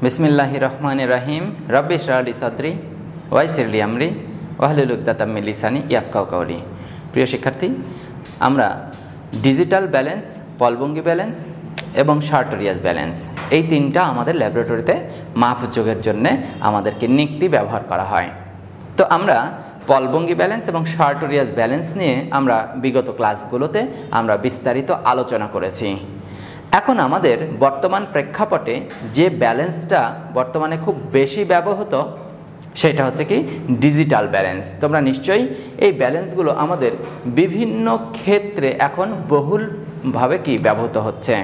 বিসমিল্লাহির রহমানির রহিম। রব্বি ইশরাহ লি সাদরি ওয়াইসির লি আমরি ওয়াহলুল উকদাতাম মিন লিসানি ইয়াফকাহু কাওলি। প্রিয় শিক্ষার্থী, আমরা ডিজিটাল ব্যালেন্স, পলভঙ্গি ব্যালেন্স এবং সার্টোরিয়াস ব্যালেন্স এই তিনটা আমাদের ল্যাবরেটরিতে মাপযোগের জন্য আমাদেরকে নিক্তি ব্যবহার করা হয়। তো আমরা পলভঙ্গি ব্যালেন্স এবং সার্টোরিয়াস ব্যালেন্স নিয়ে আমরা বিগত ক্লাসগুলোতে আমরা বিস্তারিত আলোচনা করেছি। এখন আমাদের বর্তমান প্রেক্ষাপটে যে ব্যালেন্সটা বর্তমানে খুব বেশি ব্যবহৃত সেটা হচ্ছে কি ডিজিটাল ব্যালেন্স। তোমরা নিশ্চয়ই এই ব্যালেন্সগুলো আমাদের বিভিন্ন ক্ষেত্রে এখন বহুলভাবে কি ব্যবহৃত হচ্ছে।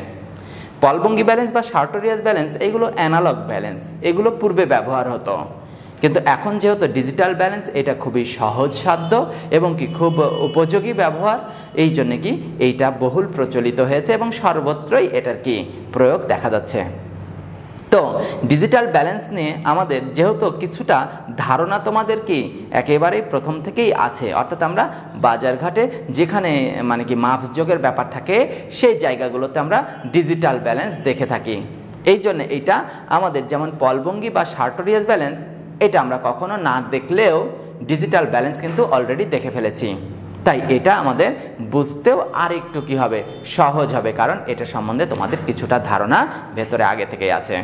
পলভঙ্গি ব্যালেন্স বা সার্টোরিয়াস ব্যালেন্স এগুলো অ্যানালগ ব্যালেন্স, এগুলো পূর্বে ব্যবহার হতো, কিন্তু এখন যেহেতু ডিজিটাল ব্যালেন্স এটা খুবই সহজসাধ্য এবং কি খুব উপযোগী ব্যবহার, এই জন্যে কি এইটা বহুল প্রচলিত হয়েছে এবং সর্বত্রই এটার কি প্রয়োগ দেখা যাচ্ছে। তো ডিজিটাল ব্যালেন্স নিয়ে আমাদের যেহেতু কিছুটা ধারণা তোমাদের কি একেবারেই প্রথম থেকেই আছে, অর্থাৎ আমরা বাজারঘাটে যেখানে মানে কি মাপযোগের ব্যাপার থাকে সেই জায়গাগুলোতে আমরা ডিজিটাল ব্যালেন্স দেখে থাকি। এই জন্য এইটা আমাদের যেমন পলভঙ্গি বা সার্টোরিয়াস ব্যালেন্স এটা আমরা কখনো না দেখলেও ডিজিটাল ব্যালেন্স কিন্তু অলরেডি দেখে ফেলেছি, তাই এটা আমাদের বুঝতেও আর একটু কী হবে, সহজ হবে, কারণ এটা সম্বন্ধে তোমাদের কিছুটা ধারণা ভেতরে আগে থেকেই আছে।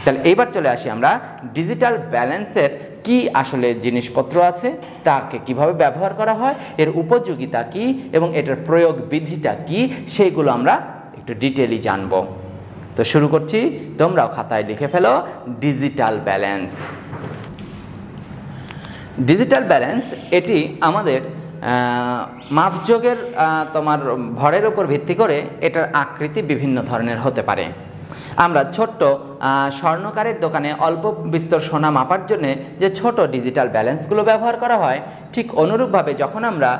তাহলে এইবার চলে আসি আমরা ডিজিটাল ব্যালেন্সের কি আসলে জিনিসপত্র আছে, তাকে কিভাবে ব্যবহার করা হয়, এর উপযোগিতা কি এবং এটার প্রয়োগ বিধিটা কি, সেইগুলো আমরা একটু ডিটেইলি জানবো। তো শুরু করছি, তোমরাও খাতায় লিখে ফেলো ডিজিটাল ব্যালেন্স। ডিজিটাল ব্যালেন্স এটি আমাদের মাপযোগের তোমার ভরের উপর ভিত্তি করে এটার আকৃতি বিভিন্ন ধরনের হতে পারে। আমরা ছোট্ট স্বর্ণকারের দোকানে অল্প বিস্তর সোনা মাপার জন্যে যে ছোট ডিজিটাল ব্যালেন্সগুলো ব্যবহার করা হয়, ঠিক অনুরূপভাবে যখন আমরা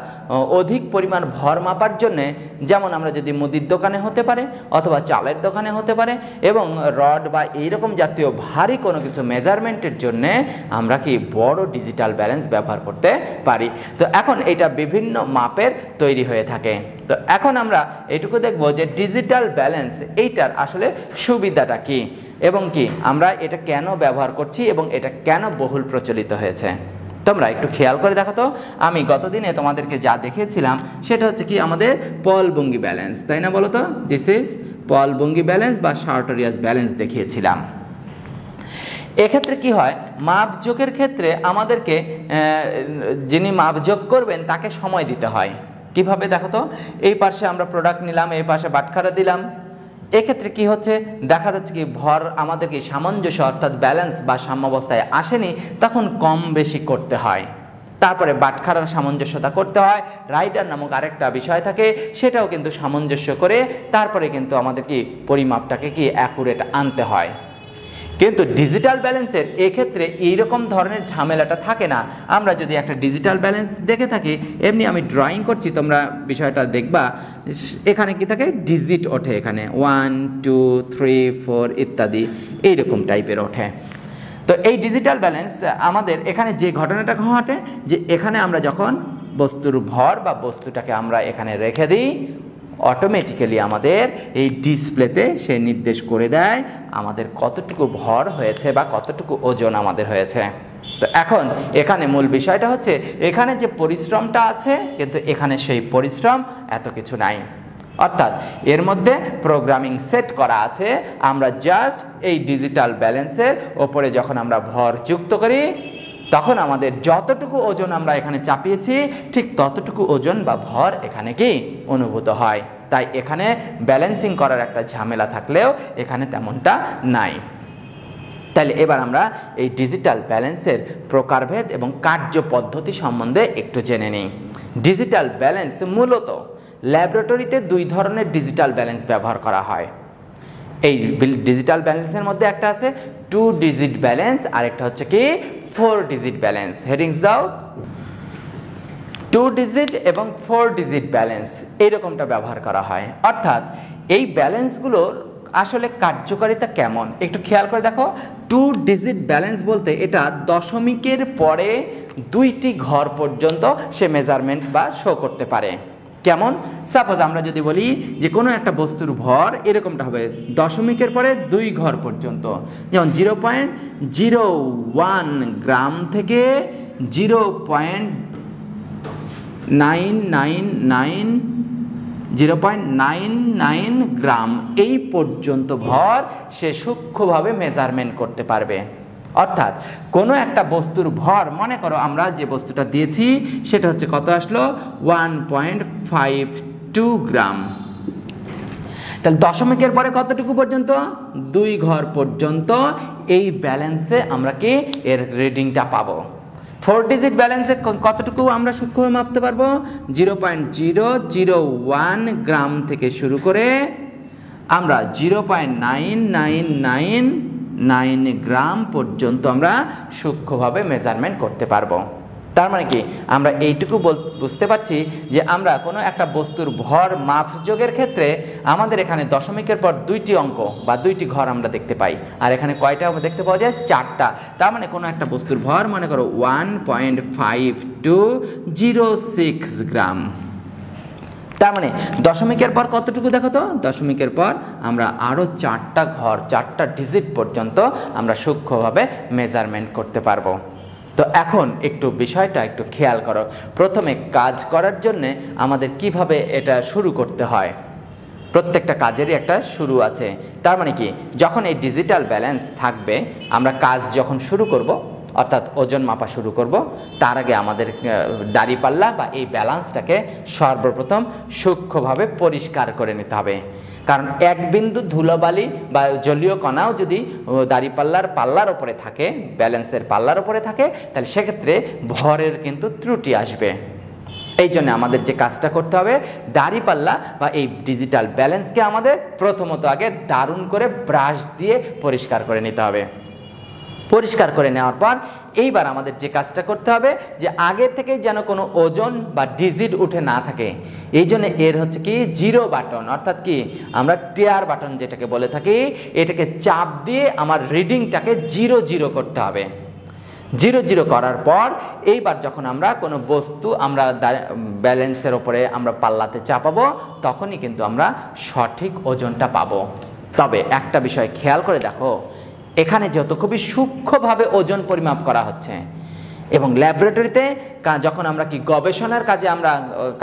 অধিক পরিমাণ ভর মাপার জন্যে, যেমন আমরা যদি মুদির দোকানে হতে পারে অথবা চালের দোকানে হতে পারে এবং রড বা এইরকম জাতীয় ভারী কোনো কিছু মেজারমেন্টের জন্যে আমরা কি বড় ডিজিটাল ব্যালেন্স ব্যবহার করতে পারি। তো এখন এটা বিভিন্ন মাপের তৈরি হয়ে থাকে। তো এখন আমরা এটুকু দেখব যে ডিজিটাল ব্যালেন্স এইটার আসলে সুবিধাটা কি এবং কি আমরা এটা কেন ব্যবহার করছি এবং এটা কেন বহুল প্রচলিত হয়েছে। তোমরা একটু খেয়াল করে দেখো তো, আমি গতদিনে তোমাদেরকে যা দেখিয়েছিলাম সেটা হচ্ছে কি আমাদের পলভঙ্গি ব্যালেন্স, তাই না? বলো তো, দিস ইজ পলভঙ্গি ব্যালেন্স বা সার্টোরিয়াস ব্যালেন্স দেখিয়েছিলাম। এক্ষেত্রে কি হয়, মাপযোগের ক্ষেত্রে আমাদেরকে যিনি মাপযোগ করবেন তাকে সময় দিতে হয়। কিভাবে দেখো তো, এই পাশে আমরা প্রোডাক্ট নিলাম, এই পাশে বাটখারা দিলাম, এক্ষেত্রে কি হচ্ছে, দেখা যাচ্ছে কি ভর আমাদেরকে সামঞ্জস্য অর্থাৎ ব্যালেন্স বা সাম্যাবস্থায় আসেনি, তখন কম বেশি করতে হয়। তারপরে বাটখারার সামঞ্জস্যতা করতে হয়, রাইডার নামক আরেকটা বিষয় থাকে, সেটাও কিন্তু সামঞ্জস্য করে তারপরে কিন্তু আমাদের কি পরিমাপটাকে কি অ্যাকুরেট আনতে হয়। কিন্তু ডিজিটাল ব্যালেন্সের এক্ষেত্রে এইরকম ধরনের ঝামেলাটা থাকে না। আমরা যদি একটা ডিজিটাল ব্যালেন্স দেখে থাকি, এমনি আমি ড্রয়িং করছি, তোমরা বিষয়টা দেখবা, এখানে কি থাকে, ডিজিট ওঠে, এখানে 1 2 3 4 ইত্যাদি এইরকম টাইপের ওঠে। তো এই ডিজিটাল ব্যালেন্স আমাদের এখানে যে ঘটনাটা ঘটে, যে এখানে আমরা যখন বস্তুর ভর বা বস্তুটাকে আমরা এখানে রেখে দিই, অটোমেটিক্যালি আমাদের এই ডিসপ্লেতে সে নির্দেশ করে দেয় আমাদের কতটুকু ভর হয়েছে বা কতটুকু ওজন আমাদের হয়েছে। তো এখন এখানে মূল বিষয়টা হচ্ছে, এখানে যে পরিশ্রমটা আছে কিন্তু এখানে সেই পরিশ্রম এত কিছু নাই, অর্থাৎ এর মধ্যে প্রোগ্রামিং সেট করা আছে। আমরা জাস্ট এই ডিজিটাল ব্যালেন্সের ওপরে যখন আমরা ভর যুক্ত করি, তখন আমাদের যতটুকু ওজন আমরা এখানে চাপিয়েছি ঠিক ততটুকু ওজন বা ভর এখানে কি অনুভূত হয়। তাই এখানে ব্যালেন্সিং করার একটা ঝামেলা থাকলেও এখানে তেমনটা নাই। তাহলে এবার আমরা এই ডিজিটাল ব্যালেন্সের প্রকারভেদ এবং কার্য পদ্ধতি সম্বন্ধে একটু জেনে নিই। ডিজিটাল ব্যালেন্স মূলত ল্যাবরেটরিতে দুই ধরনের ডিজিটাল ব্যালেন্স ব্যবহার করা হয়। এই ডিজিটাল ব্যালেন্সের মধ্যে একটা আছে 2 ডিজিট ব্যালেন্স, আর একটা হচ্ছে কি 4 ডিজিট ব্যালেন্স। হেডিংস দাও, 2 ডিজিট এবং 4 ডিজিট ব্যালেন্স এইরকমটা ব্যবহার করা হয়। অর্থাৎ এই ব্যালেন্সগুলোর আসলে কার্যকারিতা কেমন একটু খেয়াল করে দেখো। 2 ডিজিট ব্যালেন্স বলতে এটা দশমিকের পরে 2টি ঘর পর্যন্ত সে মেজারমেন্ট বা শো করতে পারে। কেমন? সাপোজ আমরা যদি বলি যে কোনো একটা বস্তুর ভর এরকমটা হবে দশমিকের পরে 2 ঘর পর্যন্ত, যেমন 0.01 গ্রাম থেকে 0.99 গ্রাম এই পর্যন্ত ভর সে সূক্ষ্মভাবে মেজারমেন্ট করতে পারবে। অর্থাৎ কোনো একটা বস্তুর ভর, মনে করো আমরা যে বস্তুটা দিয়েছি সেটা হচ্ছে কত আসলো 1.52 গ্রাম, তাহলে দশমিকের পরে কতটুকু পর্যন্ত 2 ঘর পর্যন্ত এই ব্যালেন্সে আমরা কি এর রিডিংটা পাবো। 4 ডিজিট ব্যালেন্সে কতটুকু আমরা সূক্ষ্মভাবে মাপতে পারবো 0.001 গ্রাম থেকে শুরু করে আমরা 0.9999 গ্রাম পর্যন্ত আমরা সূক্ষ্মভাবে মেজারমেন্ট করতে পারবো। তার মানে কি আমরা এইটুকু বুঝতে পারছি যে আমরা কোনো একটা বস্তুর ভর মাপযোগের ক্ষেত্রে আমাদের এখানে দশমিকের পর 2টি অঙ্ক বা 2টি ঘর আমরা দেখতে পাই, আর এখানে কয়টা দেখতে পাওয়া যায় 4টা। তার মানে কোনো একটা বস্তুর ভর মনে করো 1.5206 গ্রাম, তার মানে দশমিকের পর কতটুকু দেখো তো, দশমিকের পর আমরা আরও 4টা ঘর 4টা ডিজিট পর্যন্ত আমরা সূক্ষ্মভাবে মেজারমেন্ট করতে পারবো। তো এখন একটু বিষয়টা একটু খেয়াল করো, প্রথমে কাজ করার জন্যে আমাদের কিভাবে এটা শুরু করতে হয়। প্রত্যেকটা কাজেরই একটা শুরু আছে। তার মানে কি যখন এই ডিজিটাল ব্যালেন্স থাকবে, আমরা কাজ যখন শুরু করব অর্থাৎ ওজন মাপা শুরু করব, তার আগে আমাদের দাঁড়িপাল্লা বা এই ব্যালেন্সটাকে সর্বপ্রথম সূক্ষ্মভাবে পরিষ্কার করে নিতে হবে। কারণ এক বিন্দু ধুলোবালি বা জলীয় কণাও যদি দাঁড়িপাল্লার পাল্লার ওপরে থাকে, ব্যালেন্সের পাল্লার ওপরে থাকে, তাহলে সেক্ষেত্রে ভরের কিন্তু ত্রুটি আসবে। এই জন্য আমাদের যে কাজটা করতে হবে, দাঁড়িপাল্লা বা এই ডিজিটাল ব্যালেন্সকে আমাদের প্রথমত আগে দারুণ করে ব্রাশ দিয়ে পরিষ্কার করে নিতে হবে। পরিষ্কার করে নেওয়ার পর এইবার আমাদের যে কাজটা করতে হবে যে আগে থেকেই যেন কোনো ওজন বা ডিজিট উঠে না থাকে। এই জন্য এর হচ্ছে কি জিরো বাটন, অর্থাৎ কি আমরা টিয়ার বাটন যেটাকে বলে থাকি, এটাকে চাপ দিয়ে আমার রিডিংটাকে 0 করতে হবে। 0 করার পর এইবার যখন আমরা কোনো বস্তু আমরা ব্যালেন্সের ওপরে আমরা পাল্লাতে চাপাবো, তখনই কিন্তু আমরা সঠিক ওজনটা পাবো। তবে একটা বিষয় খেয়াল করে দেখো, এখানে যেহেতু খুবই সূক্ষ্মভাবে ওজন পরিমাপ করা হচ্ছে এবং ল্যাবরেটরিতে যখন আমরা কি গবেষণার কাজে আমরা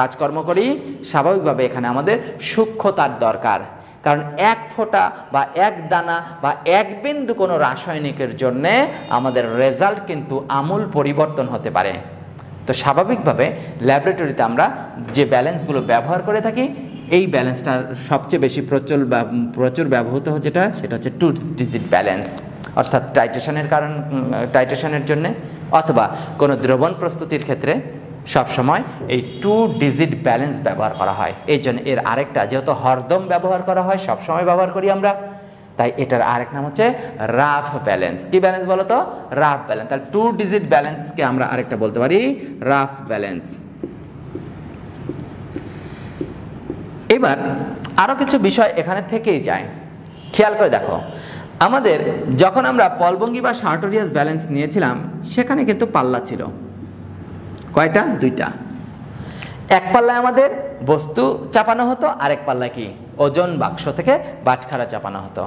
কাজকর্ম করি, স্বাভাবিকভাবে এখানে আমাদের সূক্ষ্মতার দরকার। কারণ এক ফোঁটা বা এক দানা বা এক বিন্দু কোনো রাসায়নিকের জন্যে আমাদের রেজাল্ট কিন্তু আমূল পরিবর্তন হতে পারে। তো স্বাভাবিকভাবে ল্যাবরেটরিতে আমরা যে ব্যালেন্সগুলো ব্যবহার করে থাকি, এই ব্যালেন্সটার সবচেয়ে বেশি প্রচুর ব্যবহৃত যেটা সেটা হচ্ছে 2 ডিজিট ব্যালেন্স, অর্থাৎ টাইট্রেশনের জন্য অথবা কোনো দ্রবণ প্রস্তুতির ক্ষেত্রে সবসময় এই 2 ডিজিট ব্যালেন্স ব্যবহার করা হয়। এই জন্য এর আরেকটা যেহেতু হরদম ব্যবহার করা হয়, সবসময় ব্যবহার করি আমরা, তাই এটার আরেক নাম হচ্ছে রাফ ব্যালেন্স। কি ব্যালেন্স বলো তো? Rough balance. তাহলে 2 ডিজিট ব্যালেন্সকে আমরা আরেকটা বলতে পারি রাফ ব্যালেন্স। এবার আরও কিছু বিষয় এখানে থেকেই যায়, খেয়াল করে দেখো। আমাদের যখন আমরা পলভঙ্গি বা সার্টোরিয়াস ব্যালেন্স নিয়েছিলাম, সেখানে কিন্তু পাল্লা ছিল কয়টা? 2টা। এক পাল্লায় আমাদের বস্তু চাপানো হতো, আরেক পাল্লায় কি ওজন বাক্স থেকে বাটখারা চাপানো হতো।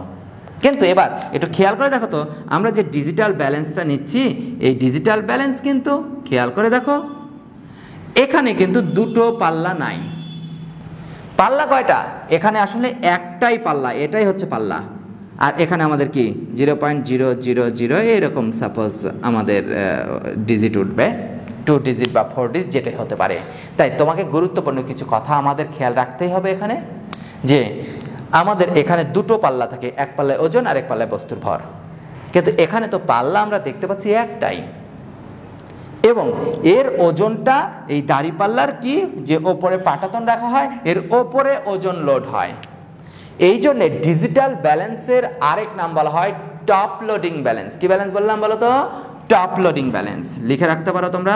কিন্তু এবার একটু খেয়াল করে দেখো তো, আমরা যে ডিজিটাল ব্যালেন্সটা নিচ্ছি, এই ডিজিটাল ব্যালেন্স কিন্তু খেয়াল করে দেখো, এখানে কিন্তু 2টো পাল্লা নাই। পাল্লা কয়টা? এখানে আসলে একটাই পাল্লা, এটাই হচ্ছে পাল্লা। আর এখানে আমাদের কি 0.000 এরকম সাপোজ আমাদের ডিজিট উঠবে, 2 ডিজিট বা 4 ডিজিট যেটাই হতে পারে। তাই তোমাকে গুরুত্বপূর্ণ কিছু কথা আমাদের খেয়াল রাখতেই হবে এখানে, যে আমাদের এখানে 2টো পাল্লা থাকে, এক পাল্লায় ওজন আর এক পাল্লায় বস্তুর ভর। কিন্তু এখানে তো পাল্লা আমরা দেখতে পাচ্ছি একটাই, এবং এর ওজনটা এই দাঁড়িপাল্লার কি যে ওপরে পাটাতন রাখা হয়, এর ওপরে ওজন লোড হয়। এই জন্যে ডিজিটাল ব্যালেন্সের আরেক নাম বলা হয় টপ লোডিং ব্যালেন্স। কি ব্যালেন্স বললাম বলো তো? Top loading balance. লিখে রাখতে পারো তোমরা,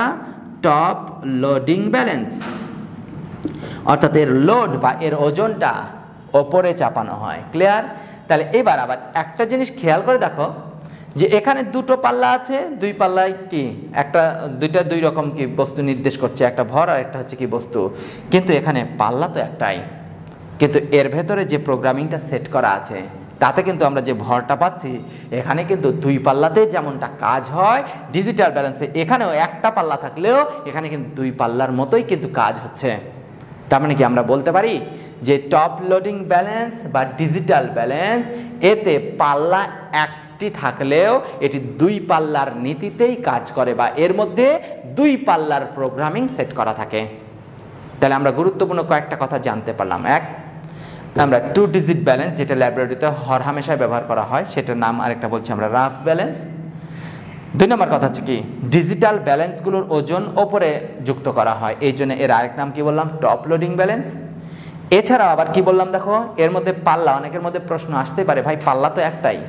টপ লোডিং ব্যালেন্স। অর্থাৎ এর লোড বা এর ওজনটা ওপরে চাপানো হয়। ক্লিয়ার? তাহলে এবার আবার একটা জিনিস খেয়াল করে দেখো, যে এখানে দুটো পাল্লা আছে, দুই পাল্লায় কি একটা দুইটা দুই রকম কি বস্তু নির্দেশ করছে, একটা ভর আর একটা হচ্ছে কি বস্তু, কিন্তু এখানে পাল্লা তো একটাই, কিন্তু এর ভেতরে যে প্রোগ্রামিংটা সেট করা আছে তাতে কিন্তু আমরা যে ভরটা পাচ্ছি এখানে কিন্তু দুই পাল্লাতে যেমনটা কাজ হয় ডিজিটাল ব্যালেন্সে এখানেও একটা পাল্লা থাকলেও এখানে কিন্তু দুই পাল্লার মতোই কিন্তু কাজ হচ্ছে। তার মানে কি আমরা বলতে পারি যে টপ লোডিং ব্যালেন্স বা ডিজিটাল ব্যালেন্স এতে পাল্লা একটি থাকলেও এটি দুই পাল্লার নীতিতেই কাজ করে বা এর মধ্যে দুই পাল্লার প্রোগ্রামিং সেট করা থাকে। তাহলে আমরা গুরুত্বপূর্ণ কয়েকটা কথা জানতে পারলাম। এক, আমরা 2 ডিজিট ব্যালেন্স যেটা ল্যাবরেটরিতে হরহামেশাই ব্যবহার করা হয় সেটার নাম, আরেকটা বলছি আমরা রাফ ব্যালেন্স। 2 নম্বর কথা হচ্ছে কি ডিজিটাল ব্যালেন্সগুলোর ওজন ওপরে যুক্ত করা হয়, এই জন্য এর আরেক নাম কি বললাম টপ লোডিং ব্যালেন্স। এছাড়াও আবার কি বললাম দেখো এর মধ্যে পাল্লা, অনেকের মধ্যে প্রশ্ন আসতে পারে ভাই পাল্লা তো একটাই,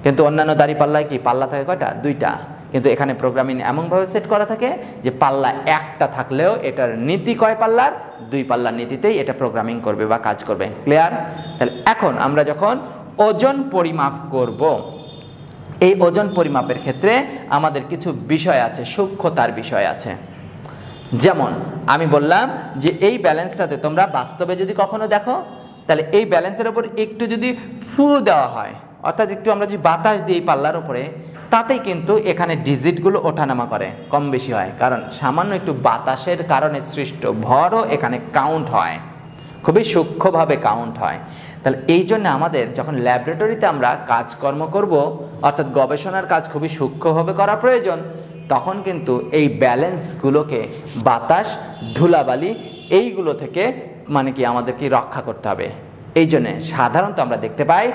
কিন্তু অন্যান্য দাড়ি পাল্লায় কি পাল্লা থাকে কয়টা? দুইটা, কিন্তু এখানে প্রোগ্রামিং এমনভাবে সেট করা থাকে যে পাল্লা একটা থাকলেও এটার নীতি কয় পাল্লার? দুই পাল্লার নীতিতেই এটা প্রোগ্রামিং করবে বা কাজ করবে। ক্লিয়ার? তাহলে এখন আমরা যখন ওজন পরিমাপ করব, এই ওজন পরিমাপের ক্ষেত্রে আমাদের কিছু বিষয় আছে, সূক্ষ্মতার বিষয় আছে। যেমন আমি বললাম যে এই ব্যালেন্সটাতে তোমরা বাস্তবে যদি কখনো দেখো তাহলে এই ব্যালেন্সের ওপর একটু যদি ফু দেওয়া হয়, অর্থাৎ একটু আমরা যদি বাতাস দিই পাল্লার উপরে, তাতেই কিন্তু এখানে ডিজিটগুলো ওঠানামা করে, কম বেশি হয়, কারণ সামান্য একটু বাতাসের কারণে সৃষ্ট ভরও এখানে কাউন্ট হয়, খুবই সূক্ষ্মভাবে কাউন্ট হয়। তাহলে এই জন্য আমাদের যখন ল্যাবরেটরিতে আমরা কাজকর্ম করব, অর্থাৎ গবেষণার কাজ খুবই সূক্ষ্মভাবে করা প্রয়োজন, তখন কিন্তু এই ব্যালেন্সগুলোকে বাতাস, ধুলাবালি এইগুলো থেকে মানে কি আমাদেরকে রক্ষা করতে হবে। এই জন্যে সাধারণত আমরা দেখতে পাই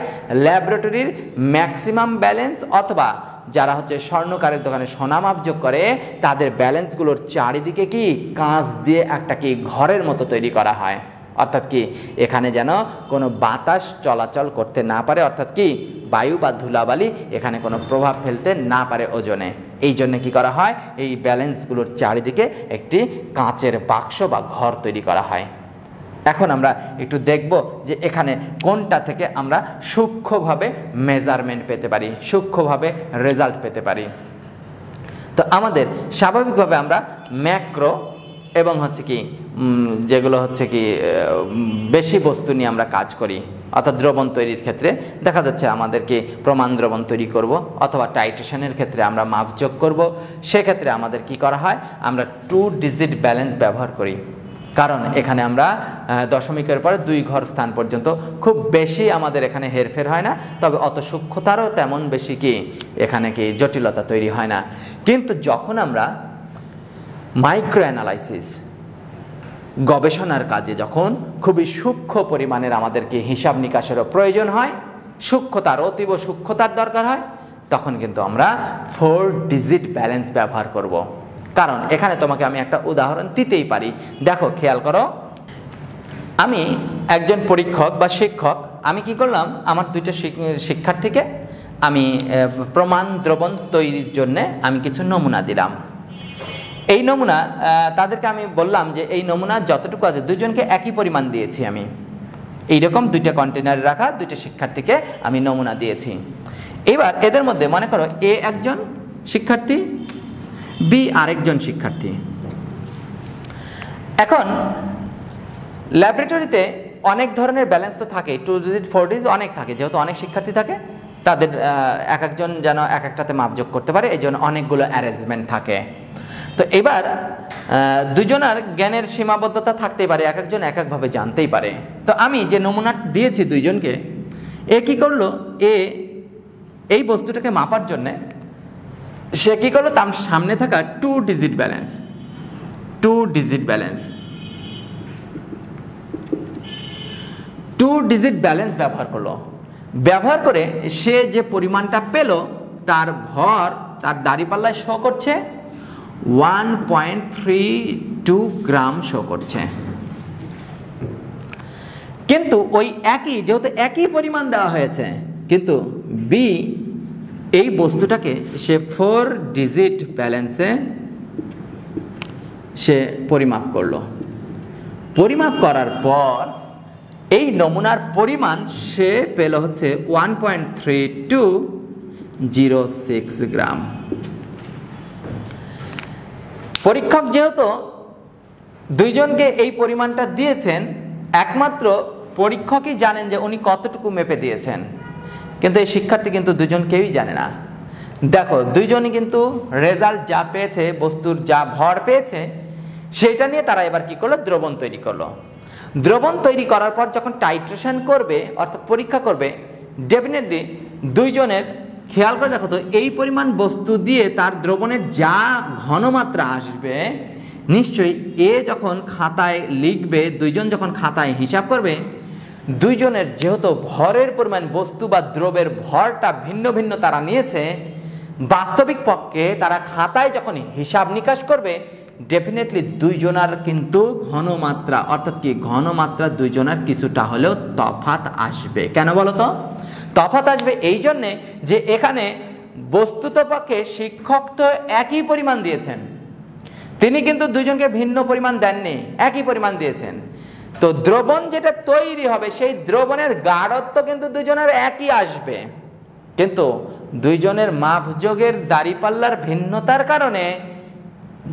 ল্যাবরেটরির ম্যাক্সিমাম ব্যালেন্স অথবা যারা হচ্ছে স্বর্ণকারের দোকানে সোনা মাপযোগ করে তাদের ব্যালেন্সগুলোর চারিদিকে কি কাঁচ দিয়ে একটা কি ঘরের মতো তৈরি করা হয়, অর্থাৎ কি এখানে যেন কোনো বাতাস চলাচল করতে না পারে, অর্থাৎ কি বায়ু বা ধুলাবালি এখানে কোনো প্রভাব ফেলতে না পারে ওজনে। এই জন্য কি করা হয়, এই ব্যালেন্সগুলোর চারিদিকে একটি কাঁচের বাক্স বা ঘর তৈরি করা হয়। এখন আমরা একটু দেখব যে এখানে কোনটা থেকে আমরা সূক্ষ্মভাবে মেজারমেন্ট পেতে পারি, সূক্ষ্মভাবে রেজাল্ট পেতে পারি। তো আমাদের স্বাভাবিকভাবে আমরা ম্যাক্রো এবং হচ্ছে কি যেগুলো হচ্ছে কি বেশি বস্তু নিয়ে আমরা কাজ করি, অর্থাৎ দ্রবণ তৈরির ক্ষেত্রে দেখা যাচ্ছে আমাদেরকে প্রমাণ দ্রবণ তৈরি করব অথবা টাইট্রেশনের ক্ষেত্রে আমরা মাপযোগ করব, সেক্ষেত্রে আমাদের কি করা হয়, আমরা 2 ডিজিট ব্যালেন্স ব্যবহার করি, কারণ এখানে আমরা দশমিকের পরে 2 ঘর স্থান পর্যন্ত খুব বেশি আমাদের এখানে হেরফের হয় না, তবে অত সূক্ষ্মতারও তেমন বেশি কি এখানে কি জটিলতা তৈরি হয় না। কিন্তু যখন আমরা মাইক্রো অ্যানালাইসিস গবেষণার কাজে যখন খুবই সূক্ষ্ম পরিমাণের আমাদেরকে হিসাব নিকাশেরও প্রয়োজন হয়, সূক্ষ্মতার অতীব সূক্ষ্মতার দরকার হয়, তখন কিন্তু আমরা 4 ডিজিট ব্যালেন্স ব্যবহার করব। কারণ এখানে তোমাকে আমি একটা উদাহরণ দিতেই পারি, দেখো খেয়াল করো, আমি একজন পরীক্ষক বা শিক্ষক, আমি কি করলাম, আমার 2টা শিক্ষার্থীকে আমি প্রমাণ দ্রবণ তৈরির জন্য আমি কিছু নমুনা দিলাম। এই নমুনা তাদেরকে আমি বললাম যে এই নমুনা যতটুকু আছে 2জনকে একই পরিমাণ দিয়েছি, আমি এইরকম 2টা কন্টেনারে রাখা 2টা শিক্ষার্থীকে আমি নমুনা দিয়েছি। এবার এদের মধ্যে মনে করো এ একজন শিক্ষার্থী, বি আরেকজন শিক্ষার্থী। এখন ল্যাবরেটরিতে অনেক ধরনের ব্যালেন্স তো থাকে, 2 ডিজিট 4 ডিজিট অনেক থাকে, যেহেতু অনেক শিক্ষার্থী থাকে তাদের এক একজন যেন এক একটাতে মাপযোগ করতে পারে, এই জন্য অনেকগুলো অ্যারেঞ্জমেন্ট থাকে। তো এবার 2জনের জ্ঞানের সীমাবদ্ধতা থাকতেই পারে, এক একজন এক একভাবে জানতেই পারে। তো আমি যে নমুনা দিয়েছি 2জনকে, এ কি করলো, এ এই বস্তুটাকে মাপার জন্যে সে কী করলো, তার সামনে থাকা 2 digit balance 2 digit balance 2 digit balance ব্যবহার করলো। ব্যবহার করে সে যে পরিমাণটা পেল তার ভর তার দাঁড়িপাল্লায় শো করছে 1.32 গ্রাম শো করছে। কিন্তু ওই একই, যেহেতু একই পরিমাণ দেওয়া হয়েছে, কিন্তু বি এই বস্তুটাকে সে 4 ডিজিট ব্যালেন্সে সে পরিমাপ করলো। পরিমাপ করার পর এই নমুনার পরিমাণ সে পেল হচ্ছে 1.32, 0.06 গ্রাম। পরীক্ষক যেহেতু দুইজনকে এই পরিমাণটা দিয়েছেন, একমাত্র পরীক্ষকই জানেন যে উনি কতটুকু মেপে দিয়েছেন, কিন্তু এই শিক্ষার্থী কিন্তু দুজন কেউই জানে না। দেখো দুইজনই কিন্তু রেজাল্ট যা পেয়েছে, বস্তুর যা ভর পেয়েছে, সেটা নিয়ে তারা এবার কি করলো, দ্রবণ তৈরি করলো। দ্রবণ তৈরি করার পর যখন টাইট্রেশন করবে অর্থাৎ পরীক্ষা করবে, ডেফিনেটলি দুইজনের খেয়াল করে দেখো তো, এই পরিমাণ বস্তু দিয়ে তার দ্রবণের যা ঘনমাত্রা আসবে, নিশ্চয়ই এ যখন খাতায় লিখবে, দুইজন যখন খাতায় হিসাব করবে, দুইজনের যেহেতু ভরের পরিমাণ, বস্তু বা দ্রবের ভরটা ভিন্ন ভিন্ন তারা নিয়েছে, বাস্তবিক পক্ষে তারা খাতায় যখন হিসাব নিকাশ করবে, ডেফিনেটলি দুইজনার কিন্তু ঘনমাত্রা অর্থাৎ কি ঘনমাত্রা দুইজনার কিছুটা হলেও তফাৎ আসবে। কেন বলো তো? তফাৎ আসবে এই জন্যে যে এখানে বস্তুত পক্ষে শিক্ষক তো একই পরিমাণ দিয়েছেন, তিনি কিন্তু দুইজনকে ভিন্ন পরিমাণ দেননি, একই পরিমাণ দিয়েছেন। তো দ্রবণ যেটা তৈরি হবে, সেই দ্রবণের গাঢ়ত্ব কিন্তু দুইজনের একই আসবে, কিন্তু দুইজনের মাপযোগের দাঁড়িপাল্লার ভিন্নতার কারণে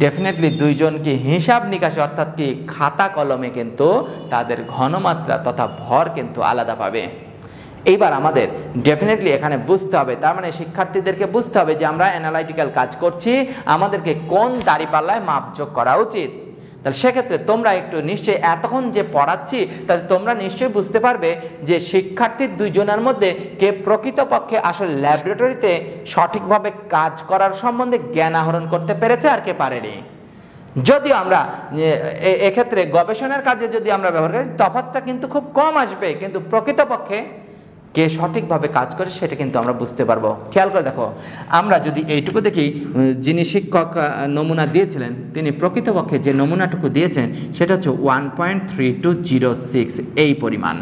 ডেফিনেটলি দুইজনকে হিসাব নিকাশে অর্থাৎ কি খাতা কলমে কিন্তু তাদের ঘনমাত্রা তথা ভর কিন্তু আলাদা পাবে। এইবার আমাদের ডেফিনেটলি এখানে বুঝতে হবে, তার মানে শিক্ষার্থীদেরকে বুঝতে হবে যে আমরা অ্যানালাইটিক্যাল কাজ করছি, আমাদেরকে কোন দাঁড়িপাল্লায় মাপযোগ করা উচিত। তাহলে সেক্ষেত্রে তোমরা একটু নিশ্চয়ই এতক্ষণ যে পড়াচ্ছি তাহলে তোমরা নিশ্চয়ই বুঝতে পারবে যে শিক্ষার্থীর দুইজনের মধ্যে কে প্রকৃতপক্ষে আসলে ল্যাবরেটরিতে সঠিকভাবে কাজ করার সম্বন্ধে জ্ঞান আহরণ করতে পেরেছে আর কে পারেনি। যদিও আমরা এক্ষেত্রে গবেষণার কাজে যদি আমরা ব্যবহার করি, তফাৎটা কিন্তু খুব কম আসবে, কিন্তু প্রকৃতপক্ষে কে সঠিকভাবে কাজ করে সেটা কিন্তু আমরা বুঝতে পারবো। খেয়াল করে দেখো, আমরা যদি এইটুকু দেখি, যিনি শিক্ষক নমুনা দিয়েছিলেন তিনি প্রকৃতপক্ষে যে নমুনাটুকু দিয়েছেন সেটা হচ্ছে 1.3206 এই পরিমাণ।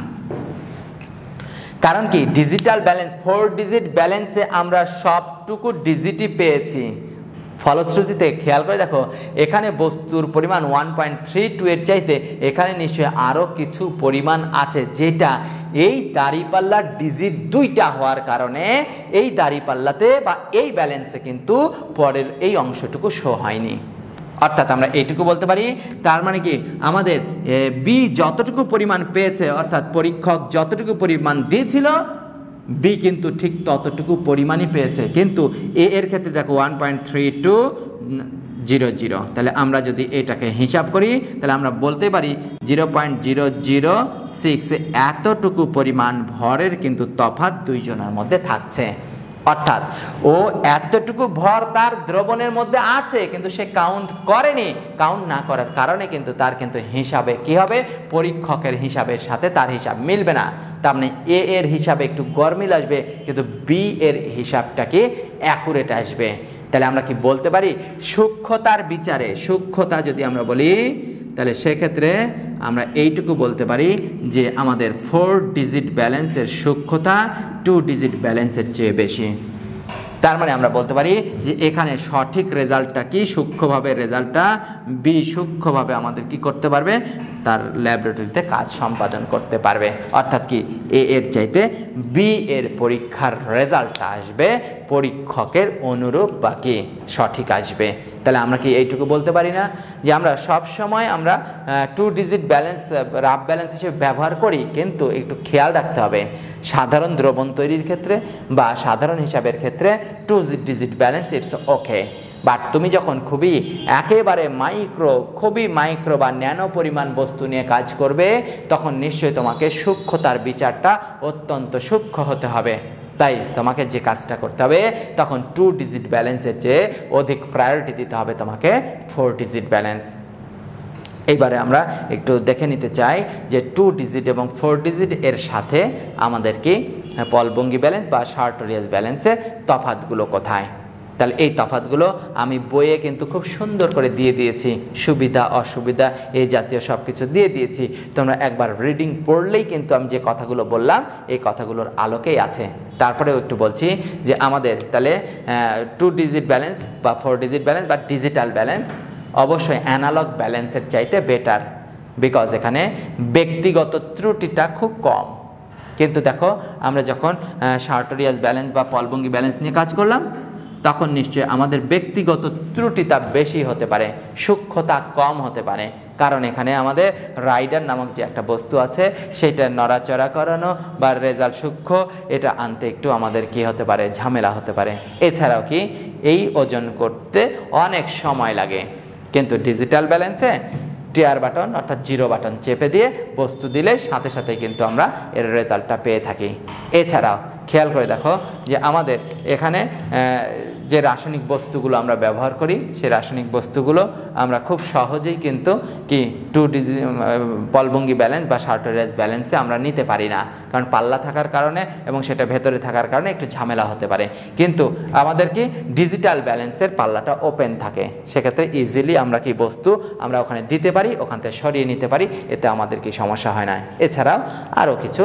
কারণ কি ডিজিটাল ব্যালেন্স 4 ডিজিট ব্যালেন্সে আমরা সবটুকু ডিজিটই পেয়েছি। ফলশ্রুতিতে খেয়াল করে দেখো, এখানে বস্তুর পরিমাণ 1.32 এর চাইতে এখানে নিশ্চয়ই আরও কিছু পরিমাণ আছে, যেটা এই দাঁড়িপাল্লার ডিজিট 2টা হওয়ার কারণে এই দাঁড়িপাল্লাতে বা এই ব্যালেন্সে কিন্তু পরের এই অংশটুকু শো হয়নি। অর্থাৎ আমরা এইটুকু বলতে পারি, তার মানে কি আমাদের বি যতটুকু পরিমাণ পেয়েছে অর্থাৎ পরীক্ষক যতটুকু পরিমাণ দিয়েছিল, বি কিন্তু ঠিক ততটুকু পরিমাণই পেয়েছে, কিন্তু এ এর ক্ষেত্রে দেখো 1.3200। তাহলে আমরা যদি এটাকে হিসাব করি তাহলে আমরা বলতে পারি 0.006 এতটুকু পরিমাণ ভরের কিন্তু তফাৎ দুইজনের মধ্যে থাকছে। অর্থাৎ ও এতটুকু ভর তার দ্রবণের মধ্যে আছে, কিন্তু সে কাউন্ট করেনি। কাউন্ট না করার কারণে কিন্তু তার কিন্তু হিসাবে কি হবে, পরীক্ষকের হিসাবের সাথে তার হিসাব মিলবে না। তার মানে এ এর হিসাবে একটু গরমিল আসবে, কিন্তু বি এর হিসাবটা কি অ্যাকুরেট আসবে। তাহলে আমরা কি বলতে পারি, সূক্ষ্মতার বিচারে, সূক্ষ্মতা যদি আমরা বলি তাহলে সেক্ষেত্রে আমরা এইটুকু বলতে পারি যে আমাদের 4 ডিজিট ব্যালেন্সের সূক্ষ্মতা 2 ডিজিট ব্যালেন্সের চেয়ে বেশি। তার মানে আমরা বলতে পারি যে এখানে সঠিক রেজাল্টটা কি, সূক্ষ্মভাবে রেজাল্টটা বি সূক্ষ্মভাবে আমাদের কি করতে পারবে, তার ল্যাবরেটরিতে কাজ সম্পাদন করতে পারবে। অর্থাৎ কি এ এর চাইতে বি এর পরীক্ষার রেজাল্টটা আসবে পরীক্ষকের অনুরূপ বা কি সঠিক আসবে। তাহলে আমরা কি এইটুকু বলতে পারি না যে আমরা সব সময় আমরা 2 ডিজিট ব্যালেন্স রাফ ব্যালেন্স হিসেবে ব্যবহার করি, কিন্তু একটু খেয়াল রাখতে হবে সাধারণ দ্রবণ তৈরির ক্ষেত্রে বা সাধারণ হিসাবের ক্ষেত্রে 2 digit balance it's okay. But তুমি যখন একেবারে খুবই মাইক্রো বা ন্যানো পরিমাণ বস্তু নিয়ে কাজ করবে, তখন নিশ্চয়ই তোমাকে সূক্ষ্মতার বিচারটা অত্যন্ত সূক্ষ্ম হতে হবে। তাই তোমাকে যে কাজটা করতে হবে তখন 2 ডিজিট ব্যালেন্সের চেয়ে অধিক প্রায়োরিটি দিতে হবে তোমাকে 4 ডিজিট ব্যালেন্স। এইবারে আমরা একটু দেখে নিতে চাই যে 2 ডিজিট এবং 4 ডিজিট এর সাথে আমাদের কি পলবঙ্গি ব্যালেন্স বা সার্টোরিয়াস ব্যালেন্সের তফাৎগুলো কোথায়। তাহলে এই তফাৎগুলো আমি বইয়ে কিন্তু খুব সুন্দর করে দিয়ে দিয়েছি, সুবিধা অসুবিধা এই জাতীয় সব কিছু দিয়ে দিয়েছি। তোমরা একবার রিডিং পড়লেই কিন্তু আমি যে কথাগুলো বললাম এই কথাগুলোর আলোকেই আছে। তারপরেও একটু বলছি যে আমাদের তাহলে 2 ডিজিট ব্যালেন্স বা 4 ডিজিট ব্যালেন্স বা ডিজিটাল ব্যালেন্স অবশ্যই অ্যানালগ ব্যালেন্সের চাইতে বেটার, বিকজ এখানে ব্যক্তিগত ত্রুটিটা খুব কম। কিন্তু দেখো আমরা যখন সার্টোরিয়াস ব্যালেন্স বা পলভঙ্গি ব্যালেন্স নিয়ে কাজ করলাম, তখন নিশ্চয়ই আমাদের ব্যক্তিগত ত্রুটিটা বেশি হতে পারে, সূক্ষ্মতা কম হতে পারে। কারণ এখানে আমাদের রাইডার নামক যে একটা বস্তু আছে সেটা নড়াচড়া করানো বা রেজাল্ট সূক্ষ্ম, এটা আনতে একটু আমাদের কি হতে পারে, ঝামেলা হতে পারে। এছাড়াও কি এই ওজন করতে অনেক সময় লাগে। কিন্তু ডিজিটাল ব্যালেন্সে টিয়ার বাটন অর্থাৎ জিরো বাটন চেপে দিয়ে বস্তু দিলে সাথে সাথে কিন্তু আমরা এর রেজাল্টটা পেয়ে থাকি। এছাড়াও খেয়াল করে দেখো যে আমাদের এখানে যে রাসায়নিক বস্তুগুলো আমরা ব্যবহার করি, সেই রাসায়নিক বস্তুগুলো আমরা খুব সহজেই কিন্তু কি পলভঙ্গি ব্যালেন্স বা সার্টোরিয়াস ব্যালেন্সে আমরা নিতে পারি না, কারণ পাল্লা থাকার কারণে এবং সেটা ভেতরে থাকার কারণে একটু ঝামেলা হতে পারে। কিন্তু আমাদের কি ডিজিটাল ব্যালেন্সের পাল্লাটা ওপেন থাকে, সেক্ষেত্রে ইজিলি আমরা কি বস্তু আমরা ওখানে দিতে পারি, ওখান থেকে সরিয়ে নিতে পারি, এতে আমাদের কি সমস্যা হয় না। এছাড়াও আরও কিছু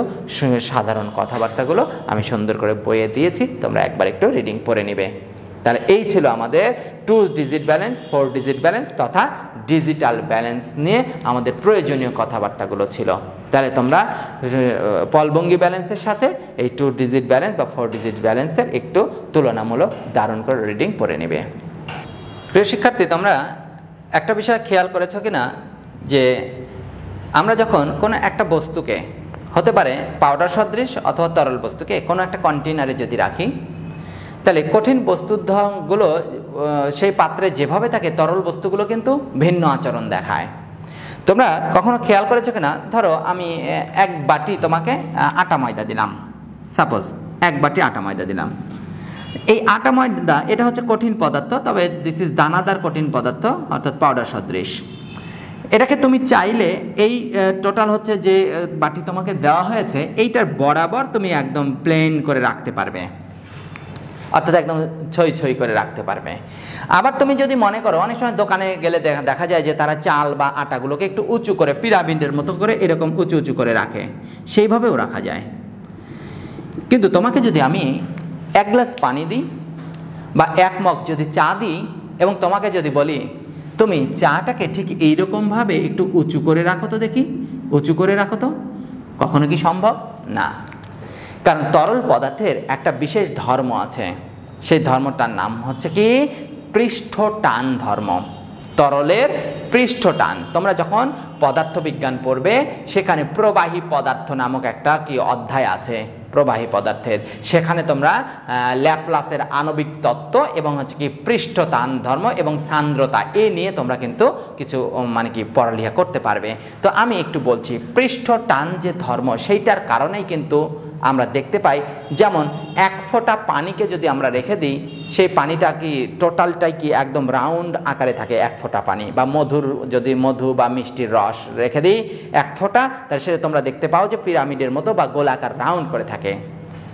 সাধারণ কথাবার্তাগুলো আমি সুন্দর করে বইয়ে দিয়েছি, তোমরা একবার একটু রিডিং পড়ে নিবে। তাহলে এই ছিল আমাদের 2 ডিজিট ব্যালেন্স, 4 ডিজিট ব্যালেন্স তথা ডিজিটাল ব্যালেন্স নিয়ে আমাদের প্রয়োজনীয় কথাবার্তাগুলো ছিল। তাহলে তোমরা পলভঙ্গি ব্যালেন্সের সাথে এই 2 ডিজিট ব্যালেন্স বা 4 ডিজিট ব্যালেন্সের একটু তুলনামূলক দারুণ করে রিডিং পড়ে নেবে। প্রিয় শিক্ষার্থী, তোমরা একটা বিষয় খেয়াল করেছো কিনা যে আমরা যখন কোনো একটা বস্তুকে, হতে পারে পাউডার সদৃশ অথবা তরল বস্তুকে কোনো একটা কন্টেনারে যদি রাখি, তাহলে কঠিন বস্তুগুলো সেই পাত্রে যেভাবে থাকে তরল বস্তুগুলো কিন্তু ভিন্ন আচরণ দেখায়। তোমরা কখনো খেয়াল করেছো কিনা, ধরো আমি 1 বাটি তোমাকে আটা ময়দা দিলাম, সাপোজ 1 বাটি আটা ময়দা দিলাম। এই আটা ময়দা এটা হচ্ছে কঠিন পদার্থ, তবে দিস ইজ দানাদার কঠিন পদার্থ অর্থাৎ পাউডার সদৃশ। এটাকে তুমি চাইলে এই টোটাল হচ্ছে যে বাটি তোমাকে দেওয়া হয়েছে এইটার বরাবর তুমি একদম প্লেন করে রাখতে পারবে, অর্থাৎ একদম ছই ছই করে রাখতে পারবে। আবার তুমি যদি মনে করো, অনেক সময় দোকানে গেলে দেখা যায় যে তারা চাল বা আটাগুলোকে একটু উঁচু করে পিরামিডের মতো করে এরকম উঁচু উঁচু করে রাখে, সেইভাবেও রাখা যায়। কিন্তু তোমাকে যদি আমি 1 গ্লাস পানি দিই বা 1 মগ যদি চা দিই এবং তোমাকে যদি বলি তুমি চাটাকে ঠিক এইরকমভাবে একটু উঁচু করে রাখো তো দেখি, উঁচু করে রাখো তো, কখনো কি সম্ভব? না। কারণ তরল পদার্থের একটা বিশেষ ধর্ম আছে, সেই ধর্মটার নাম হচ্ছে কি পৃষ্ঠটান ধর্ম। তরলের পৃষ্ঠটান। তোমরা যখন পদার্থবিজ্ঞান পড়বে সেখানে প্রবাহী পদার্থ নামক একটা কি অধ্যায় আছে প্রবাহী পদার্থের, সেখানে তোমরা ল্যাপ্লাসের আণবিক তত্ত্ব এবং হচ্ছে কি পৃষ্ঠটান ধর্ম এবং সান্দ্রতা এই নিয়ে তোমরা কিন্তু কিছু মানে কি পড়ালেখা করতে পারবে। তো আমি একটু বলছি, পৃষ্ঠটান যে ধর্ম সেইটার কারণেই কিন্তু আমরা দেখতে পাই, যেমন 1 ফোঁটা পানিকে যদি আমরা রেখে দিই, সেই পানিটা কি টোটালটাই কি একদম রাউন্ড আকারে থাকে 1 ফোঁটা পানি, বা যদি মধু বা মিষ্টির রস রেখে দিই 1 ফোঁটা, তাহলে সেটা তোমরা দেখতে পাও যে পিরামিডের মতো বা গোলাকার রাউন্ড করে থাকে।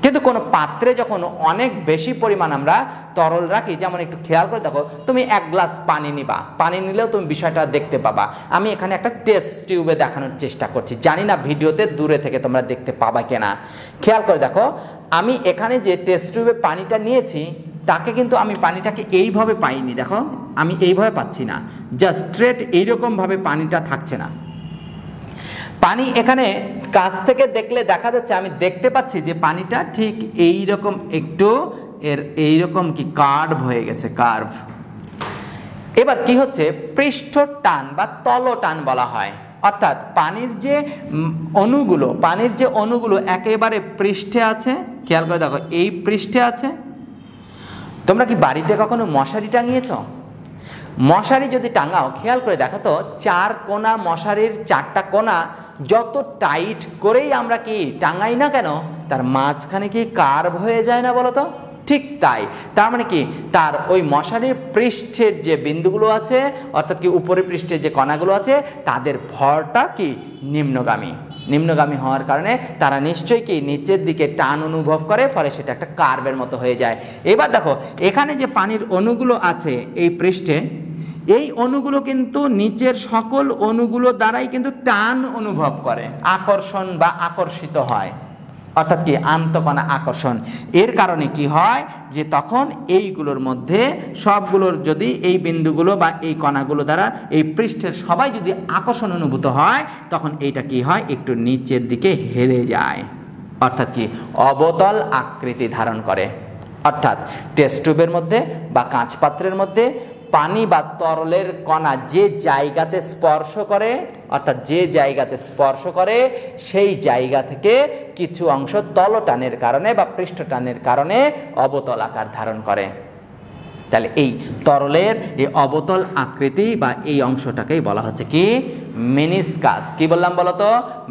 কিন্তু কোনো পাত্রে যখন অনেক বেশি পরিমাণ আমরা তরল রাখি, যেমন একটু খেয়াল করে দেখো, তুমি 1 গ্লাস পানি নিবা, পানি নিলেও তুমি বিষয়টা দেখতে পাবা। আমি এখানে একটা টেস্ট টিউবে দেখানোর চেষ্টা করছি, জানি না ভিডিওতে দূরে থেকে তোমরা দেখতে পাবা কিনা। খেয়াল করে দেখো, আমি এখানে যে টেস্ট টিউবে পানিটা নিয়েছি তাকে কিন্তু আমি পানিটাকে এইভাবে পাইনি, দেখো আমি এইভাবে পাচ্ছি না, জাস্ট স্ট্রেট এইরকমভাবে পানিটা থাকছে না। পানি এখানে কাছ থেকে দেখলে দেখা যাচ্ছে, আমি দেখতে পাচ্ছি যে পানিটা ঠিক এইরকম একটু এইরকম কি কার্ভ হয়ে গেছে, কার্ভ। এবার কি হচ্ছে, পৃষ্ঠ টান বা তলটান বলা হয়, অর্থাৎ পানির যে অণুগুলো একেবারে পৃষ্ঠে আছে। খেয়াল করে দেখো, এই পৃষ্ঠে আছে। তোমরা কি বাড়িতে কখনো মশারি টাঙিয়েছ? মশারি যদি টাঙাও, খেয়াল করে দেখো তো, 4 কোণা মশারির 4টা কোণা যত টাইট করেই আমরা কি টাঙাই না কেন, তার মাঝখানে কি কার্ভ হয়ে যায় না বলো তো? ঠিক তাই। তার মানে কি, তার ওই মশারির পৃষ্ঠের যে বিন্দুগুলো আছে, অর্থাৎ কি উপরের পৃষ্ঠের যে কণাগুলো আছে, তাদের ভরটা কি নিম্নগামী হওয়ার কারণে তারা নিশ্চয়ই কি নিচের দিকে টান অনুভব করে, ফলে সেটা একটা কার্ভের মতো হয়ে যায়। এবার দেখো, এখানে যে পানির অণুগুলো আছে এই পৃষ্ঠে, এই অণুগুলো কিন্তু নিচের সকল অণুগুলো দ্বারাই কিন্তু টান অনুভব করে, আকর্ষণ বা আকর্ষিত হয়, অর্থাৎ কি আন্তঃকণা আকর্ষণ। এর কারণে কি হয় যে তখন এইগুলোর মধ্যে সবগুলোর যদি এই বিন্দুগুলো বা এই কণাগুলো দ্বারা এই পৃষ্ঠের সবাই যদি আকর্ষণ অনুভূত হয়, তখন এইটা কি হয়, একটু নিচের দিকে হেলে যায়। অর্থাৎ কি অবতল আকৃতি ধারণ করে। অর্থাৎ টেস্ট টিউবের মধ্যে বা কাঁচ পাত্রের মধ্যে পানি বা তরলের কণা যে জায়গাতে স্পর্শ করে, অর্থাৎ যে জায়গাতে স্পর্শ করে সেই জায়গা থেকে কিছু অংশ তলটানের কারণে বা পৃষ্ঠটানের কারণে অবতল আকার ধারণ করে। তাহলে এই তরলের এই অবতল আকৃতি বা এই অংশটাকেই বলা হচ্ছে কি মেনিসকাস। কি বললাম বলতো?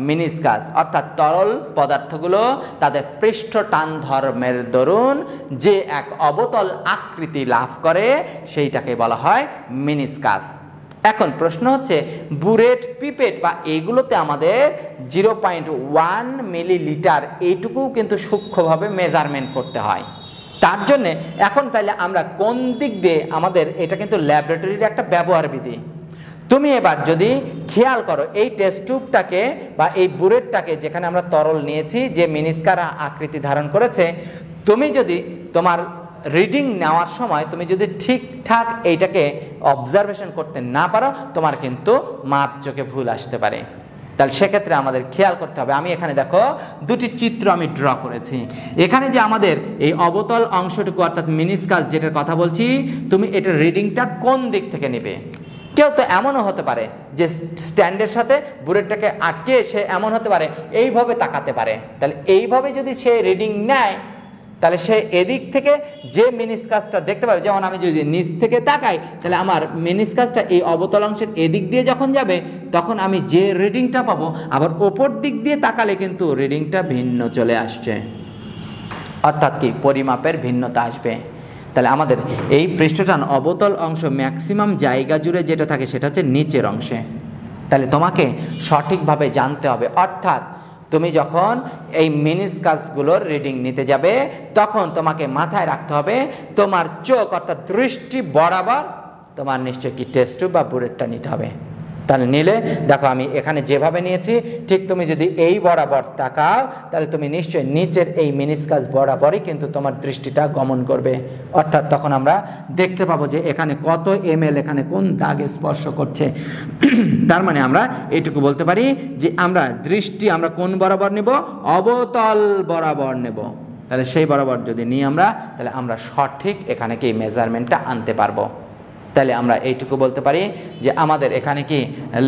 মেনিসকাস। অর্থাৎ তরল পদার্থগুলো তাদের পৃষ্ঠটান ধর্মের দরুন যে এক অবতল আকৃতি লাভ করে সেইটাকে বলা হয় মেনিসকাস। এখন প্রশ্ন হচ্ছে বুরেট পিপেট বা এগুলোতে আমাদের 0.1 মিলিলিটার এইটুকুও কিন্তু সূক্ষ্মভাবে মেজারমেন্ট করতে হয়। তার জন্যে এখন তাইলে আমরা কোন দিক দিয়ে আমাদের এটা কিন্তু ল্যাবরেটরির একটা ব্যবহার বিধি। তুমি এবার যদি খেয়াল করো এই টেস্ট টিউবটাকে বা এই বুরেটটাকে যেখানে আমরা তরল নিয়েছি যে মিনিস্কার আকৃতি ধারণ করেছে, তুমি যদি তোমার রিডিং নেওয়ার সময় তুমি যদি ঠিকঠাক এইটাকে অবজারভেশন করতে না পারো, তোমার কিন্তু মাপজোকে ভুল আসতে পারে। তাহলে সেক্ষেত্রে আমাদের খেয়াল করতে হবে। আমি এখানে দেখো দুটি চিত্র আমি ড্র করেছি। এখানে যে আমাদের এই অবতল অংশটুকু অর্থাৎ মিনিসকাস যেটার কথা বলছি, তুমি এটার রিডিংটা কোন দিক থেকে নেবে। কেউ তো এমনও হতে পারে যে স্ট্যান্ডের সাথে বুলেটটাকে আটকে সে এমন হতে পারে এইভাবে তাকাতে পারে। তাহলে এইভাবে যদি সে রিডিং নেয় তাহলে সে এদিক থেকে যে মিনিসকাসটা দেখতে পাবে, যেমন আমি যদি নিচ থেকে তাকাই তাহলে আমার মিনিসকাসটা এই অবতল অংশের এদিক দিয়ে যখন যাবে তখন আমি যে রিডিংটা পাবো, আবার ওপর দিক দিয়ে তাকালে কিন্তু রিডিংটা ভিন্ন চলে আসছে, অর্থাৎ কি পরিমাপের ভিন্নতা আসবে। তাহলে আমাদের এই পৃষ্ঠটান অবতল অংশ ম্যাক্সিমাম জায়গা জুড়ে যেটা থাকে সেটা হচ্ছে নিচের অংশে। তাহলে তোমাকে সঠিকভাবে জানতে হবে, অর্থাৎ তুমি যখন এই মিনিসকাসগুলোর রিডিং নিতে যাবে তখন তোমাকে মাথায় রাখতে হবে তোমার চোখ অর্থাৎ দৃষ্টি বরাবর তোমার নিশ্চয় কি টেস্ট টিউব বা বুলেটটা নিতে হবে। তাহলে নিলে দেখো আমি এখানে যেভাবে নিয়েছি ঠিক তুমি যদি এই বরাবর তাকাও তাহলে তুমি নিশ্চয়ই নিচের এই মিনিসকাস বরাবরই কিন্তু তোমার দৃষ্টিটা গমন করবে। অর্থাৎ তখন আমরা দেখতে পাবো যে এখানে কত ml এখানে কোন দাগে স্পর্শ করছে। তার মানে আমরা এইটুকু বলতে পারি যে আমরা দৃষ্টি আমরা কোন বরাবর নেব, অবতল বরাবর নেব। তাহলে সেই বরাবর যদি নিই আমরা তাহলে আমরা সঠিক এখানে কি মেজারমেন্টটা আনতে পারবো। তাহলে আমরা এইটুকু বলতে পারি যে আমাদের এখানে কি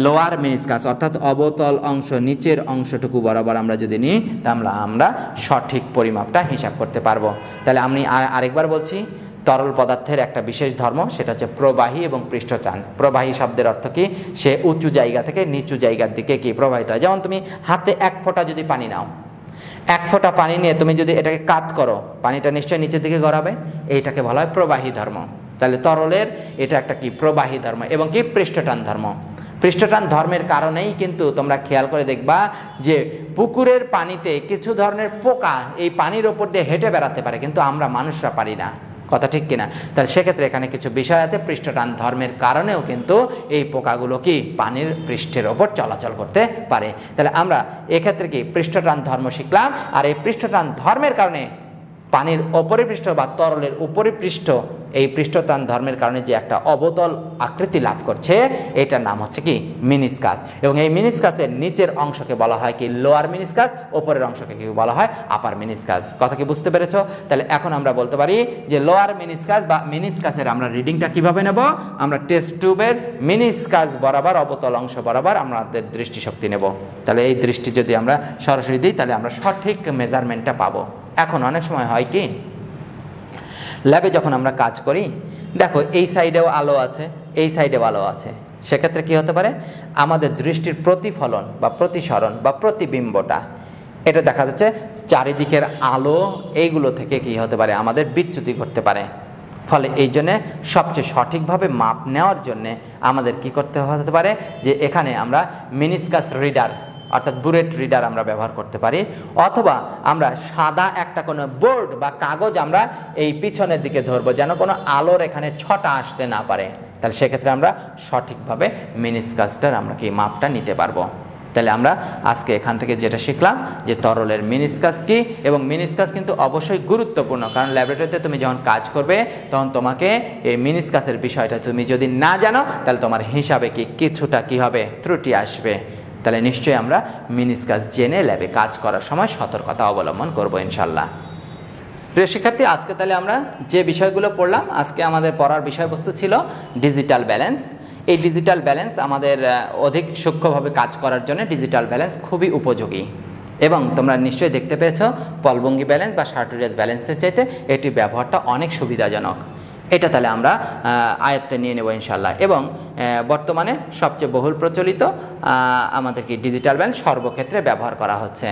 লোয়ার মিনিসকাস অর্থাৎ অবতল অংশ নিচের অংশটুকু বরাবর আমরা যদি নিই তাহলে আমরা সঠিক পরিমাপটা হিসাব করতে পারবো। তাহলে আমি আরেকবার বলছি, তরল পদার্থের একটা বিশেষ ধর্ম সেটা হচ্ছে প্রবাহী এবং পৃষ্ঠটান। প্রবাহী শব্দের অর্থ কি, সে উঁচু জায়গা থেকে নিচু জায়গার দিকে কি প্রবাহিত হয়। যেমন তুমি হাতে 1 ফোঁটা যদি পানি নাও, 1 ফোঁটা পানি নিয়ে তুমি যদি এটাকে কাত করো পানিটা নিশ্চয়ই নিচের দিকে গড়াবে, এইটাকে বলা হয় প্রবাহী ধর্ম। তাহলে তরলের এটা একটা কি প্রবাহী ধর্ম এবং কি পৃষ্ঠটান ধর্ম। পৃষ্ঠটান ধর্মের কারণেই কিন্তু তোমরা খেয়াল করে দেখবা যে পুকুরের পানিতে কিছু ধরনের পোকা এই পানির ওপর দিয়ে হেঁটে বেড়াতে পারে, কিন্তু আমরা মানুষরা পারি না। কথা ঠিক কিনা? তাহলে সেক্ষেত্রে এখানে কিছু বিষয় আছে, পৃষ্ঠটান ধর্মের কারণেও কিন্তু এই পোকাগুলো কি পানির পৃষ্ঠের ওপর চলাচল করতে পারে। তাহলে আমরা এক্ষেত্রে কি পৃষ্ঠটান ধর্ম শিখলাম। আর এই পৃষ্ঠটান ধর্মের কারণে পানির অপরিপৃষ্ঠ বা তরলের উপরিপৃষ্ঠ এই পৃষ্ঠটান ধর্মের কারণে যে একটা অবতল আকৃতি লাভ করছে এটার নাম হচ্ছে কি মিনিসকাস। এবং এই মিনিসকাসের নিচের অংশকে বলা হয় কি লোয়ার মিনিসকাস, ওপরের অংশকে কি বলা হয় আপার মিনিসকাস। কথা কি বুঝতে পেরেছো? তাহলে এখন আমরা বলতে পারি যে লোয়ার মিনিসকাস বা মিনিসকাসের আমরা রিডিংটা কিভাবে নেব, আমরা টেস্ট টিউবের মিনিসকাস বরাবর অবতল অংশ বরাবর আমাদের দৃষ্টিশক্তি নেব। তাহলে এই দৃষ্টি যদি আমরা সরাসরি দিই তাহলে আমরা সঠিক মেজারমেন্টটা পাবো। এখন অনেক সময় হয় কি ল্যাবে যখন আমরা কাজ করি, দেখো এই সাইডেও আলো আছে, এই সাইডেও আলো আছে, সেক্ষেত্রে কি হতে পারে আমাদের দৃষ্টির প্রতিফলন বা প্রতিসরণ বা প্রতিবিম্বটা এটা দেখা যাচ্ছে চারিদিকের আলো এইগুলো থেকে কি হতে পারে আমাদের বিচ্যুতি ঘটতে পারে। ফলে এই জন্যে সবচেয়ে সঠিকভাবে মাপ নেওয়ার জন্যে আমাদের কি করতে হতে পারে যে এখানে আমরা মিনিসকাস রিডার অর্থাৎ বুলেট রিডার আমরা ব্যবহার করতে পারি, অথবা আমরা সাদা একটা কোনো বোর্ড বা কাগজ আমরা এই পিছনের দিকে ধরবো যেন কোনো আলোর এখানে ছটা আসতে না পারে। তাহলে সেক্ষেত্রে আমরা সঠিকভাবে মিনিসকাসটার আমরা কি মাপটা নিতে পারবো। তাহলে আমরা আজকে এখান থেকে যেটা শিখলাম যে তরলের মিনিসকাস কি, এবং মিনিসকাস কিন্তু অবশ্যই গুরুত্বপূর্ণ, কারণ ল্যাবরেটরিতে তুমি যখন কাজ করবে তখন তোমাকে এই মিনিসকাসের বিষয়টা তুমি যদি না জানো তাহলে তোমার হিসাবে কি কিছুটা কি হবে ত্রুটি আসবে। তাহলে নিশ্চয়ই আমরা মিনিসকাস জেনে ল্যাবে কাজ করার সময় সতর্কতা অবলম্বন করব ইনশাল্লাহ। প্রিয় শিক্ষার্থী, আজকে তাহলে আমরা যে বিষয়গুলো পড়লাম, আজকে আমাদের পড়ার বিষয়বস্তু ছিল ডিজিটাল ব্যালেন্স। এই ডিজিটাল ব্যালেন্স আমাদের অধিক সূক্ষ্মভাবে কাজ করার জন্য ডিজিটাল ব্যালেন্স খুবই উপযোগী এবং তোমরা নিশ্চয়ই দেখতে পেয়েছো পলভঙ্গি ব্যালেন্স বা সার্টোরিয়াস ব্যালেন্সের চাইতে এটি ব্যবহারটা অনেক সুবিধাজনক। এটা তাহলে আমরা আয়ত্তে নিয়ে নেব ইনশাল্লাহ। এবং বর্তমানে সবচেয়ে বহুল প্রচলিত আমাদের কি ডিজিটাল ব্যালেন্স সর্বক্ষেত্রে ব্যবহার করা হচ্ছে।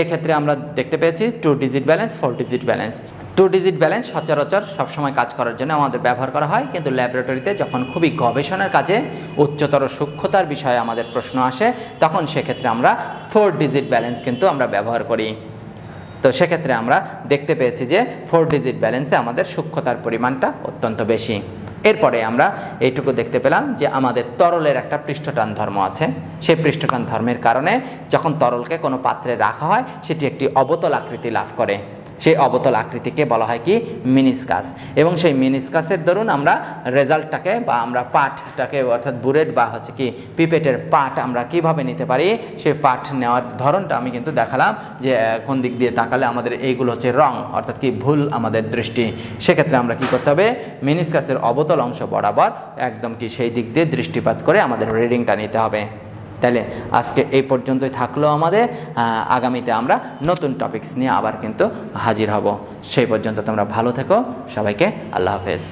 এক্ষেত্রে আমরা দেখতে পেয়েছি 2 digit balance, 4 digit balance. 2 digit balance সচরাচর সবসময় কাজ করার জন্য আমাদের ব্যবহার করা হয়, কিন্তু ল্যাবরেটরিতে যখন খুবই গবেষণার কাজে উচ্চতর সূক্ষ্মতার বিষয়ে আমাদের প্রশ্ন আসে তখন সেক্ষেত্রে আমরা 4 ডিজিট ব্যালেন্স কিন্তু আমরা ব্যবহার করি। তো সেক্ষেত্রে আমরা দেখতে পেয়েছি যে 4 ডিজিট ব্যালেন্সে আমাদের সূক্ষ্মতার পরিমাণটা অত্যন্ত বেশি। এরপরে আমরা এইটুকু দেখতে পেলাম যে আমাদের তরলের একটা পৃষ্ঠটান ধর্ম আছে। সেই পৃষ্ঠটান ধর্মের কারণে যখন তরলকে কোনো পাত্রে রাখা হয় সেটি একটি অবতল আকৃতি লাভ করে। সেই অবতল আকৃতিকে বলা হয় কি মিনিসকাস। এবং সেই মিনিসকাসের দরুন আমরা রেজাল্টটাকে বা আমরা পাঠটাকে অর্থাৎ বুলেট বা হচ্ছে কি পিপেটের পাঠ আমরা কিভাবে নিতে পারি, সেই পাঠ নেওয়ার ধরনটা আমি কিন্তু দেখালাম যে কোন দিক দিয়ে তাকালে আমাদের এইগুলো হচ্ছে রং অর্থাৎ কি ভুল আমাদের দৃষ্টি। সেক্ষেত্রে আমরা কি করতে হবে, মিনিসকাসের অবতল অংশ বরাবর একদম কি সেই দিক দিয়ে দৃষ্টিপাত করে আমাদের রিডিংটা নিতে হবে। তাহলে আজকে এই পর্যন্তই থাকলো আমাদের। আগামীতে আমরা নতুন টপিকস নিয়ে আবার কিন্তু হাজির হব। সেই পর্যন্ত তোমরা ভালো থেকো। সবাইকে আল্লাহ হাফেজ।